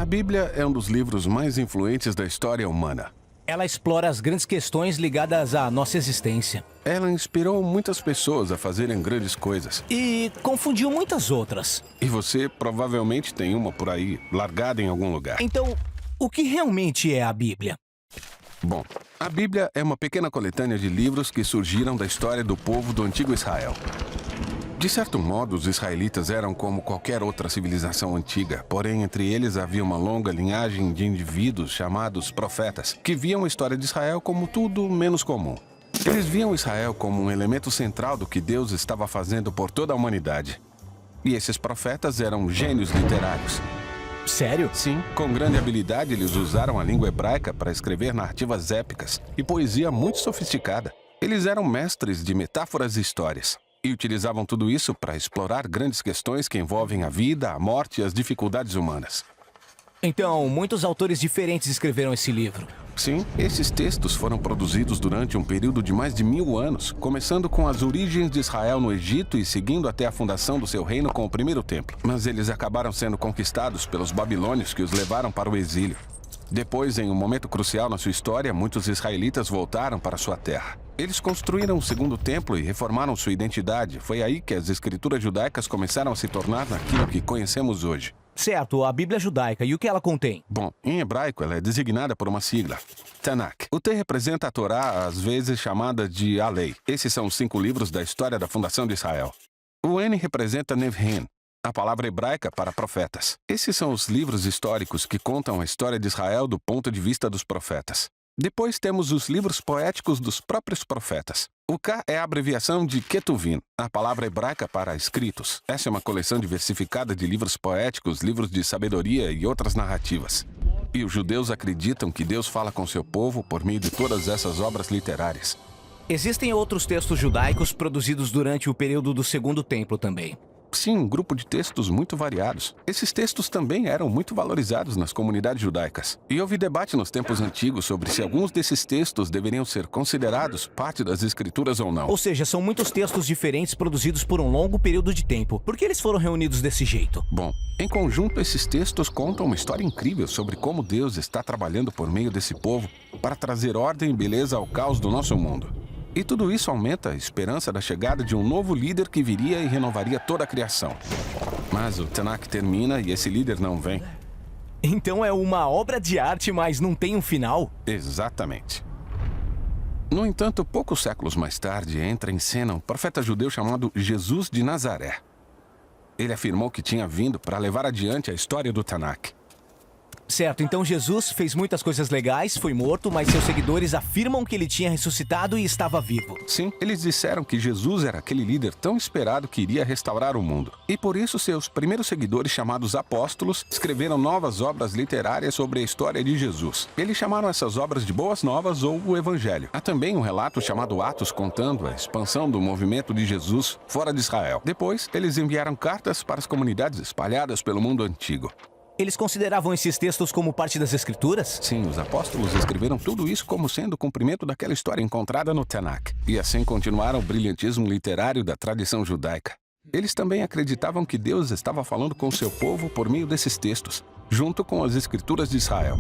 A Bíblia é um dos livros mais influentes da história humana. Ela explora as grandes questões ligadas à nossa existência. Ela inspirou muitas pessoas a fazerem grandes coisas. E confundiu muitas outras. E você provavelmente tem uma por aí, largada em algum lugar. Então, o que realmente é a Bíblia? Bom, a Bíblia é uma pequena coletânea de livros que surgiram da história do povo do antigo Israel. De certo modo, os israelitas eram como qualquer outra civilização antiga, porém entre eles havia uma longa linhagem de indivíduos chamados profetas, que viam a história de Israel como tudo menos comum. Eles viam Israel como um elemento central do que Deus estava fazendo por toda a humanidade. E esses profetas eram gênios literários. Sério? Sim, com grande habilidade eles usaram a língua hebraica para escrever narrativas épicas e poesia muito sofisticada. Eles eram mestres de metáforas e histórias. E utilizavam tudo isso para explorar grandes questões que envolvem a vida, a morte e as dificuldades humanas. Então, muitos autores diferentes escreveram esse livro. Sim, esses textos foram produzidos durante um período de mais de 1000 anos, começando com as origens de Israel no Egito e seguindo até a fundação do seu reino com o primeiro templo. Mas eles acabaram sendo conquistados pelos babilônios que os levaram para o exílio. Depois, em um momento crucial na sua história, muitos israelitas voltaram para sua terra. Eles construíram o segundo templo e reformaram sua identidade. Foi aí que as escrituras judaicas começaram a se tornar naquilo que conhecemos hoje. Certo, a Bíblia judaica. E o que ela contém? Bom, em hebraico ela é designada por uma sigla, Tanakh. O T representa a Torá, às vezes chamada de a Lei. Esses são os 5 livros da história da fundação de Israel. O N representa Nevhem, a palavra hebraica para profetas. Esses são os livros históricos que contam a história de Israel do ponto de vista dos profetas. Depois temos os livros poéticos dos próprios profetas. O K é a abreviação de Ketuvim, a palavra hebraica para escritos. Essa é uma coleção diversificada de livros poéticos, livros de sabedoria e outras narrativas. E os judeus acreditam que Deus fala com seu povo por meio de todas essas obras literárias. Existem outros textos judaicos produzidos durante o período do Segundo Templo também. Sim, um grupo de textos muito variados. Esses textos também eram muito valorizados nas comunidades judaicas. E houve debate nos tempos antigos sobre se alguns desses textos deveriam ser considerados parte das escrituras ou não. Ou seja, são muitos textos diferentes produzidos por um longo período de tempo. Por que eles foram reunidos desse jeito? Bom, em conjunto, esses textos contam uma história incrível sobre como Deus está trabalhando por meio desse povo para trazer ordem e beleza ao caos do nosso mundo. E tudo isso aumenta a esperança da chegada de um novo líder que viria e renovaria toda a criação. Mas o Tanakh termina e esse líder não vem. Então é uma obra de arte, mas não tem um final? Exatamente. No entanto, poucos séculos mais tarde, entra em cena um profeta judeu chamado Jesus de Nazaré. Ele afirmou que tinha vindo para levar adiante a história do Tanakh. Certo, então Jesus fez muitas coisas legais, foi morto, mas seus seguidores afirmam que ele tinha ressuscitado e estava vivo. Sim, eles disseram que Jesus era aquele líder tão esperado que iria restaurar o mundo. E por isso seus primeiros seguidores, chamados apóstolos, escreveram novas obras literárias sobre a história de Jesus. Eles chamaram essas obras de Boas Novas ou o Evangelho. Há também um relato chamado Atos contando a expansão do movimento de Jesus fora de Israel. Depois, eles enviaram cartas para as comunidades espalhadas pelo mundo antigo. Eles consideravam esses textos como parte das Escrituras? Sim, os apóstolos escreveram tudo isso como sendo o cumprimento daquela história encontrada no Tanakh. E assim continuaram o brilhantismo literário da tradição judaica. Eles também acreditavam que Deus estava falando com o seu povo por meio desses textos, junto com as Escrituras de Israel.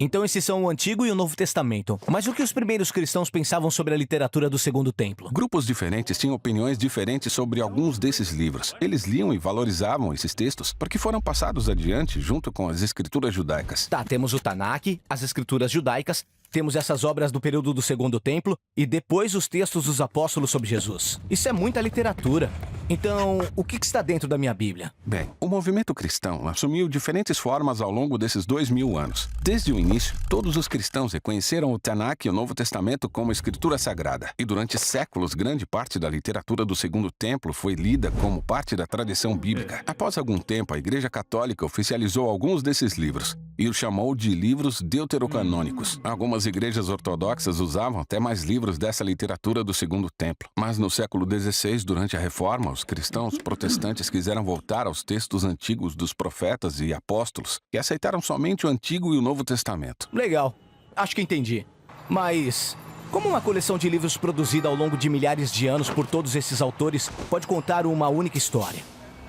Então esses são o Antigo e o Novo Testamento. Mas o que os primeiros cristãos pensavam sobre a literatura do Segundo Templo? Grupos diferentes tinham opiniões diferentes sobre alguns desses livros. Eles liam e valorizavam esses textos porque foram passados adiante junto com as escrituras judaicas. Tá, temos o Tanakh, as escrituras judaicas, temos essas obras do período do Segundo Templo e depois os textos dos apóstolos sobre Jesus. Isso é muita literatura. Então, o que está dentro da minha Bíblia? Bem, o movimento cristão assumiu diferentes formas ao longo desses 2000 anos. Desde o início, todos os cristãos reconheceram o Tanakh e o Novo Testamento como escritura sagrada. E durante séculos, grande parte da literatura do Segundo Templo foi lida como parte da tradição bíblica. Após algum tempo, a Igreja Católica oficializou alguns desses livros e os chamou de livros deuterocanônicos. Algumas igrejas ortodoxas usavam até mais livros dessa literatura do Segundo Templo. Mas no século XVI, durante a Reforma, os cristãos protestantes quiseram voltar aos textos antigos dos profetas e apóstolos e aceitaram somente o Antigo e o Novo Testamento. Legal. Acho que entendi. Mas como uma coleção de livros produzida ao longo de milhares de anos por todos esses autores pode contar uma única história?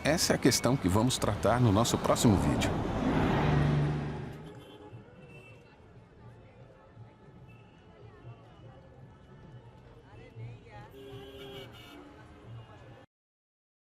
Essa é a questão que vamos tratar no nosso próximo vídeo.